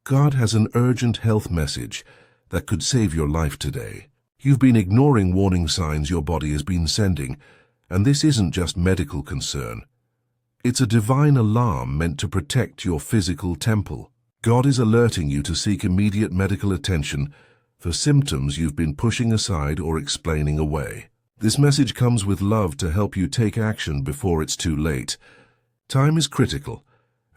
God has an urgent health message that could save your life today. You've been ignoring warning signs your body has been sending, and this isn't just medical concern. It's a divine alarm meant to protect your physical temple. God is alerting you to seek immediate medical attention for symptoms you've been pushing aside or explaining away. This message comes with love to help you take action before it's too late. Time is critical,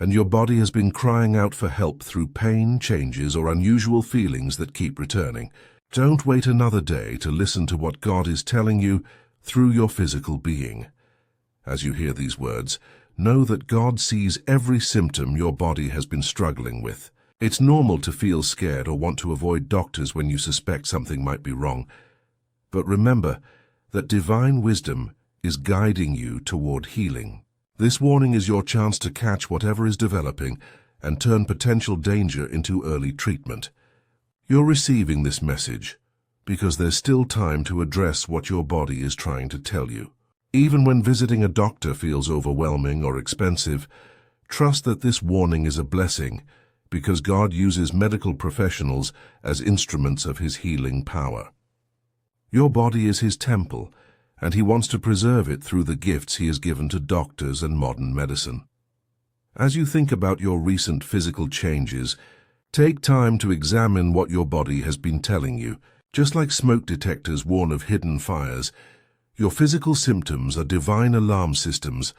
and your body has been crying out for help through pain, changes, or unusual feelings that keep returning. Don't wait another day to listen to what God is telling you through your physical being. As you hear these words, know that God sees every symptom your body has been struggling with. It's normal to feel scared or want to avoid doctors when you suspect something might be wrong. But remember that divine wisdom is guiding you toward healing. This warning is your chance to catch whatever is developing and turn potential danger into early treatment. You're receiving this message because there's still time to address what your body is trying to tell you. Even when visiting a doctor feels overwhelming or expensive, trust that this warning is a blessing because God uses medical professionals as instruments of His healing power. Your body is His temple, and He wants to preserve it through the gifts He has given to doctors and modern medicine. As you think about your recent physical changes, take time to examine what your body has been telling you. Just like smoke detectors warn of hidden fires, your physical symptoms are divine alarm systems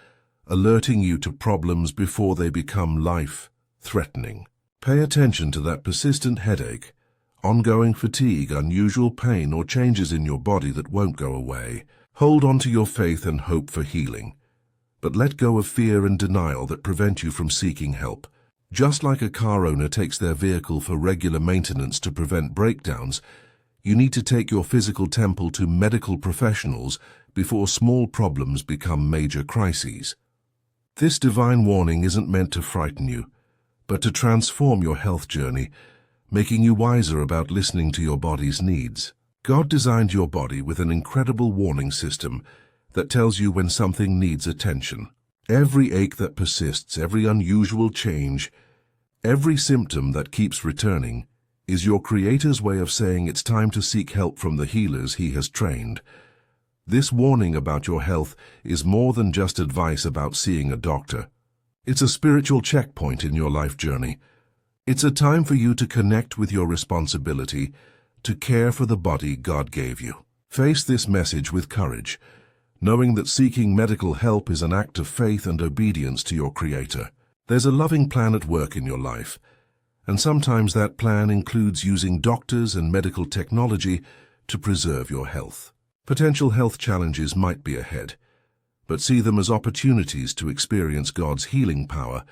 alerting you to problems before they become life-threatening. Pay attention to that persistent headache, ongoing fatigue, unusual pain, or changes in your body that won't go away. Hold on to your faith and hope for healing, but let go of fear and denial that prevent you from seeking help. Just like a car owner takes their vehicle for regular maintenance to prevent breakdowns, you need to take your physical temple to medical professionals before small problems become major crises. This divine warning isn't meant to frighten you, but to transform your health journey, making you wiser about listening to your body's needs. God designed your body with an incredible warning system that tells you when something needs attention. Every ache that persists, every unusual change, every symptom that keeps returning is your Creator's way of saying it's time to seek help from the healers He has trained. This warning about your health is more than just advice about seeing a doctor. It's a spiritual checkpoint in your life journey. It's a time for you to connect with your responsibility to care for the body God gave you. Face this message with courage, knowing that seeking medical help is an act of faith and obedience to your Creator. There's a loving plan at work in your life, and sometimes that plan includes using doctors and medical technology to preserve your health. Potential health challenges might be ahead, but see them as opportunities to experience God's healing power,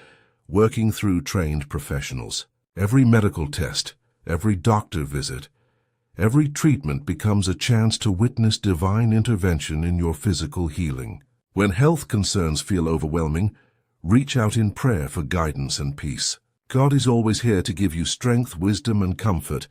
working through trained professionals. Every medical test, every doctor visit, every treatment becomes a chance to witness divine intervention in your physical healing. When health concerns feel overwhelming, reach out in prayer for guidance and peace. God is always here to give you strength, wisdom, and comfort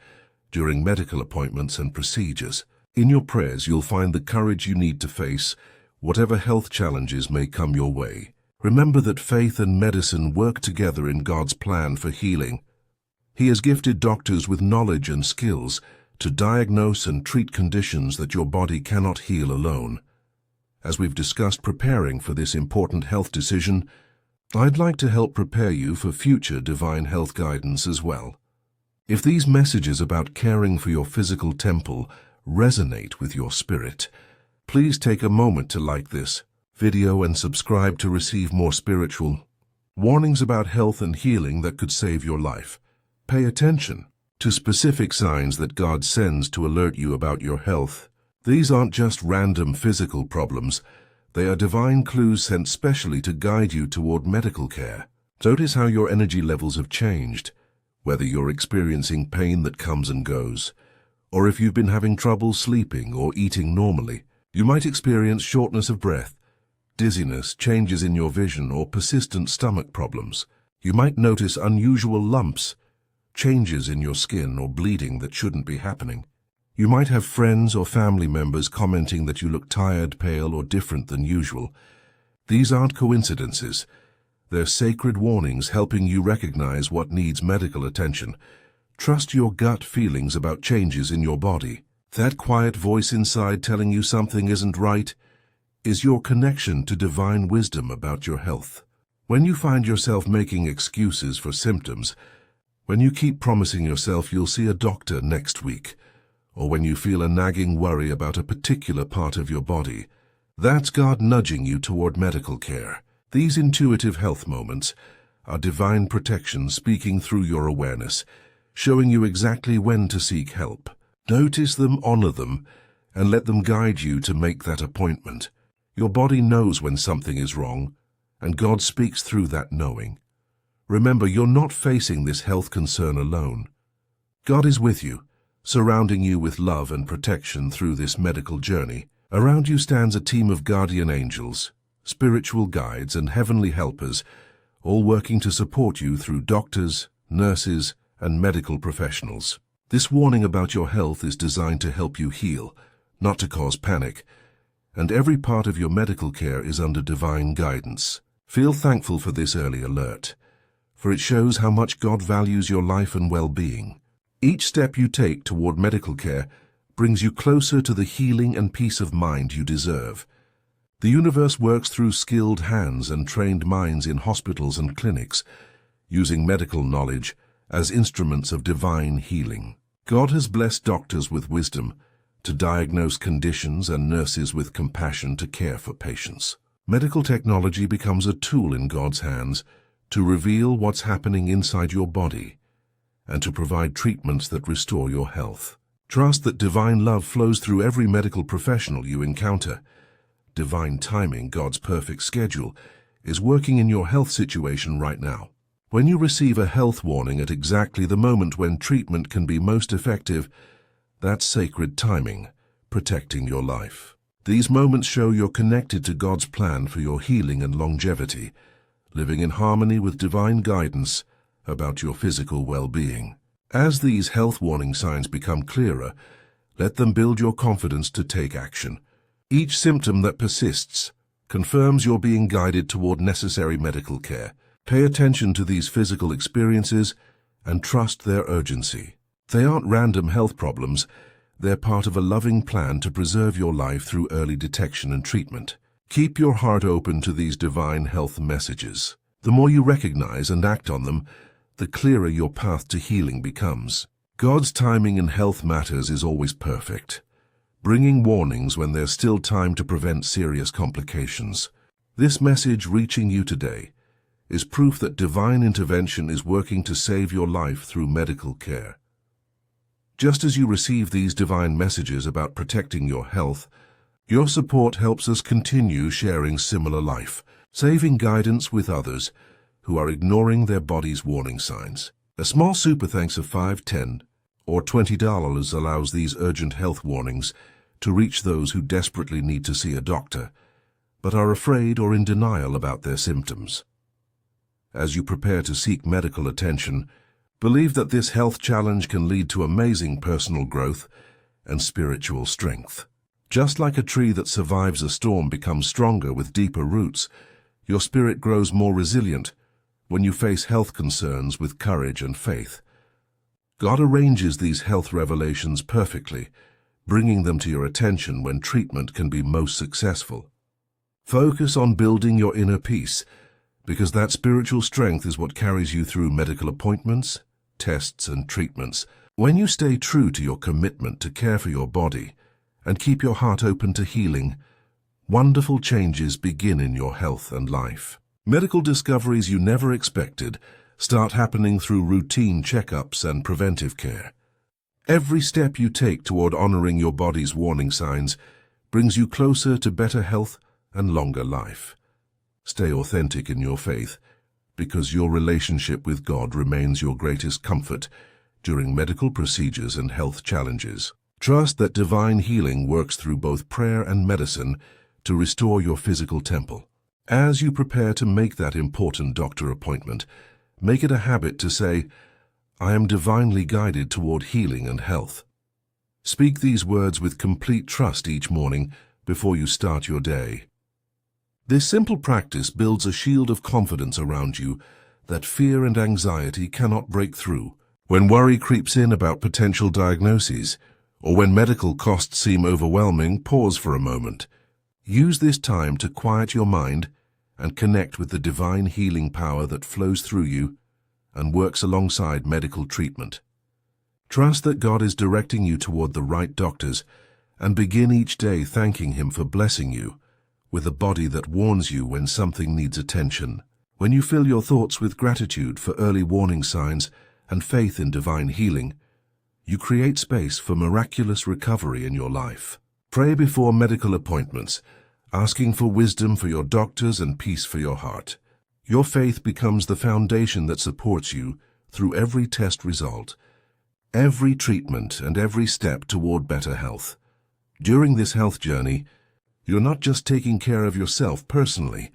during medical appointments and procedures. In your prayers, you'll find the courage you need to face whatever health challenges may come your way. Remember that faith and medicine work together in God's plan for healing. He has gifted doctors with knowledge and skills to diagnose and treat conditions that your body cannot heal alone. As we've discussed preparing for this important health decision, I'd like to help prepare you for future divine health guidance as well. If these messages about caring for your physical temple resonate with your spirit, please take a moment to like this video and subscribe to receive more spiritual warnings about health and healing that could save your life. Pay attention to specific signs that God sends to alert you about your health. These aren't just random physical problems. They are divine clues sent specially to guide you toward medical care. Notice how your energy levels have changed, whether you're experiencing pain that comes and goes, or if you've been having trouble sleeping or eating normally. You might experience shortness of breath, dizziness, changes in your vision, or persistent stomach problems. You might notice unusual lumps, changes in your skin, or bleeding that shouldn't be happening. You might have friends or family members commenting that you look tired, pale, or different than usual. These aren't coincidences. They're sacred warnings helping you recognize what needs medical attention. Trust your gut feelings about changes in your body. That quiet voice inside telling you something isn't right is your connection to divine wisdom about your health. When you find yourself making excuses for symptoms, when you keep promising yourself you'll see a doctor next week, or when you feel a nagging worry about a particular part of your body, that's God nudging you toward medical care. These intuitive health moments are divine protection speaking through your awareness, showing you exactly when to seek help. Notice them, honor them, and let them guide you to make that appointment. Your body knows when something is wrong, and God speaks through that knowing. Remember, you're not facing this health concern alone. God is with you, surrounding you with love and protection through this medical journey. Around you stands a team of guardian angels, spiritual guides, and heavenly helpers, all working to support you through doctors, nurses, and medical professionals. This warning about your health is designed to help you heal, not to cause panic, and every part of your medical care is under divine guidance. Feel thankful for this early alert, for it shows how much God values your life and well-being. Each step you take toward medical care brings you closer to the healing and peace of mind you deserve. The universe works through skilled hands and trained minds in hospitals and clinics, using medical knowledge as instruments of divine healing. God has blessed doctors with wisdom to diagnose conditions and nurses with compassion to care for patients. Medical technology becomes a tool in God's hands to reveal what's happening inside your body and to provide treatments that restore your health. Trust that divine love flows through every medical professional you encounter. Divine timing, God's perfect schedule, is working in your health situation right now. When you receive a health warning at exactly the moment when treatment can be most effective, that's sacred timing, protecting your life. These moments show you're connected to God's plan for your healing and longevity, living in harmony with divine guidance about your physical well-being. As these health warning signs become clearer, let them build your confidence to take action. Each symptom that persists confirms you're being guided toward necessary medical care. Pay attention to these physical experiences and trust their urgency. They aren't random health problems. They're part of a loving plan to preserve your life through early detection and treatment. Keep your heart open to these divine health messages. The more you recognize and act on them, the clearer your path to healing becomes. God's timing in health matters is always perfect, bringing warnings when there's still time to prevent serious complications. This message reaching you today is proof that divine intervention is working to save your life through medical care. Just as you receive these divine messages about protecting your health, your support helps us continue sharing similar life-saving guidance with others who are ignoring their body's warning signs. A small super thanks of $5, $10, or $20 allows these urgent health warnings to reach those who desperately need to see a doctor, but are afraid or in denial about their symptoms. As you prepare to seek medical attention, believe that this health challenge can lead to amazing personal growth and spiritual strength. Just like a tree that survives a storm becomes stronger with deeper roots, your spirit grows more resilient when you face health concerns with courage and faith. God arranges these health revelations perfectly, bringing them to your attention when treatment can be most successful. Focus on building your inner peace, because that spiritual strength is what carries you through medical appointments, tests, and treatments. When you stay true to your commitment to care for your body and keep your heart open to healing, wonderful changes begin in your health and life. Medical discoveries you never expected start happening through routine checkups and preventive care. Every step you take toward honoring your body's warning signs brings you closer to better health and longer life. Stay authentic in your faith, because your relationship with God remains your greatest comfort during medical procedures and health challenges. Trust that divine healing works through both prayer and medicine to restore your physical temple. As you prepare to make that important doctor appointment, make it a habit to say, "I am divinely guided toward healing and health." Speak these words with complete trust each morning before you start your day. This simple practice builds a shield of confidence around you that fear and anxiety cannot break through. When worry creeps in about potential diagnoses, or when medical costs seem overwhelming, pause for a moment. Use this time to quiet your mind and connect with the divine healing power that flows through you and works alongside medical treatment. Trust that God is directing you toward the right doctors and begin each day thanking Him for blessing you with a body that warns you when something needs attention. When you fill your thoughts with gratitude for early warning signs and faith in divine healing, you create space for miraculous recovery in your life. Pray before medical appointments, asking for wisdom for your doctors and peace for your heart. Your faith becomes the foundation that supports you through every test result, every treatment, and every step toward better health. During this health journey, you're not just taking care of yourself personally,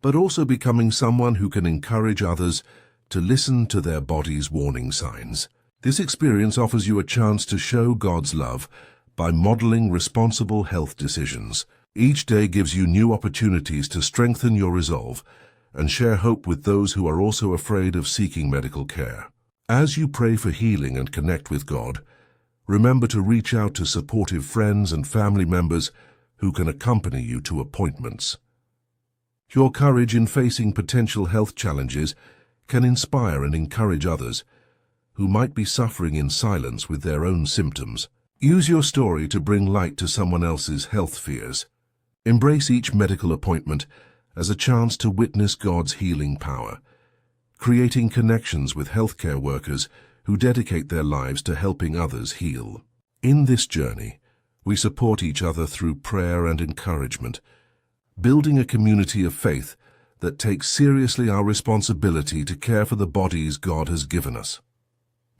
but also becoming someone who can encourage others to listen to their body's warning signs. This experience offers you a chance to show God's love by modeling responsible health decisions. Each day gives you new opportunities to strengthen your resolve and share hope with those who are also afraid of seeking medical care. As you pray for healing and connect with God, remember to reach out to supportive friends and family members who can accompany you to appointments. Your courage in facing potential health challenges can inspire and encourage others who might be suffering in silence with their own symptoms. Use your story to bring light to someone else's health fears. Embrace each medical appointment as a chance to witness God's healing power, creating connections with healthcare workers who dedicate their lives to helping others heal. In this journey, we support each other through prayer and encouragement, building a community of faith that takes seriously our responsibility to care for the bodies God has given us.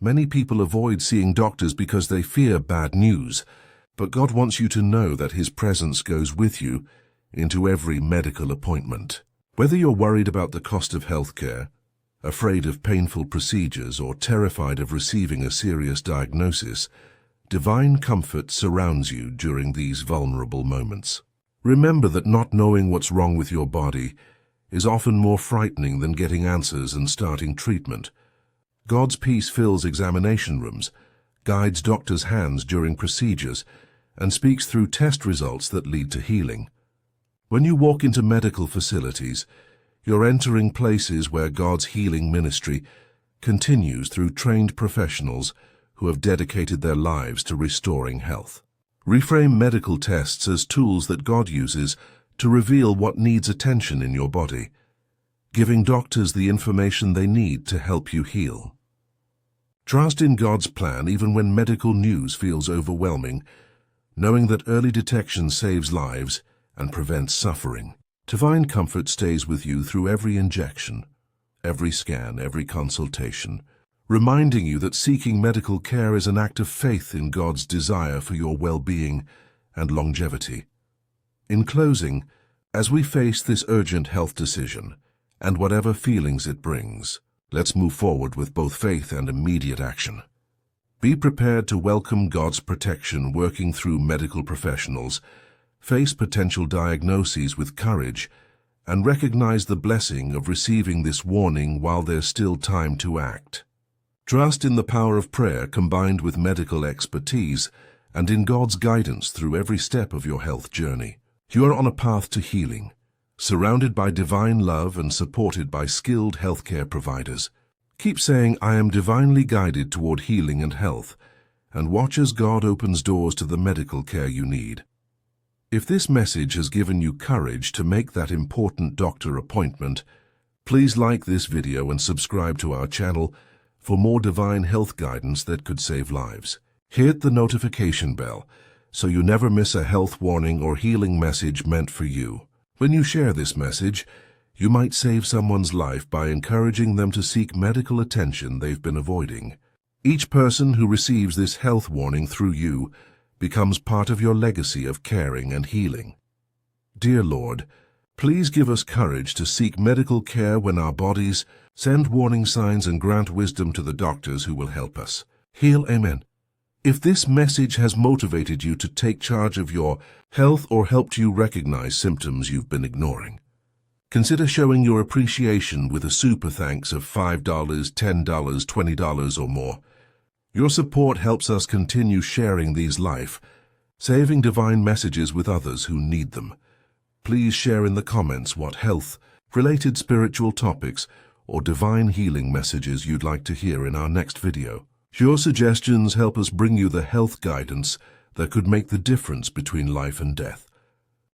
Many people avoid seeing doctors because they fear bad news, but God wants you to know that His presence goes with you into every medical appointment. Whether you're worried about the cost of healthcare, afraid of painful procedures, or terrified of receiving a serious diagnosis, divine comfort surrounds you during these vulnerable moments. Remember that not knowing what's wrong with your body is often more frightening than getting answers and starting treatment. God's peace fills examination rooms, guides doctors' hands during procedures, and speaks through test results that lead to healing. When you walk into medical facilities, you're entering places where God's healing ministry continues through trained professionals who have dedicated their lives to restoring health. Reframe medical tests as tools that God uses to reveal what needs attention in your body, giving doctors the information they need to help you heal. Trust in God's plan even when medical news feels overwhelming, knowing that early detection saves lives and prevents suffering. Divine comfort stays with you through every injection, every scan, every consultation, reminding you that seeking medical care is an act of faith in God's desire for your well-being and longevity. In closing, as we face this urgent health decision and whatever feelings it brings, let's move forward with both faith and immediate action. Be prepared to welcome God's protection working through medical professionals, face potential diagnoses with courage, and recognize the blessing of receiving this warning while there's still time to act. Trust in the power of prayer combined with medical expertise and in God's guidance through every step of your health journey. You are on a path to healing, surrounded by divine love and supported by skilled healthcare providers. Keep saying, "I am divinely guided toward healing and health," and watch as God opens doors to the medical care you need. If this message has given you courage to make that important doctor appointment, please like this video and subscribe to our channel for more divine health guidance that could save lives. Hit the notification bell so you never miss a health warning or healing message meant for you. When you share this message, you might save someone's life by encouraging them to seek medical attention they've been avoiding. Each person who receives this health warning through you becomes part of your legacy of caring and healing. Dear Lord, please give us courage to seek medical care when our bodies send warning signs and grant wisdom to the doctors who will help us. Heal, amen. If this message has motivated you to take charge of your health or helped you recognize symptoms you've been ignoring, Consider showing your appreciation with a super thanks of $5, $10, $20 or more. Your support helps us continue sharing these life-saving divine messages with others who need them. Please share in the comments what health-related spiritual topics or divine healing messages you'd like to hear in our next video. Your suggestions help us bring you the health guidance that could make the difference between life and death.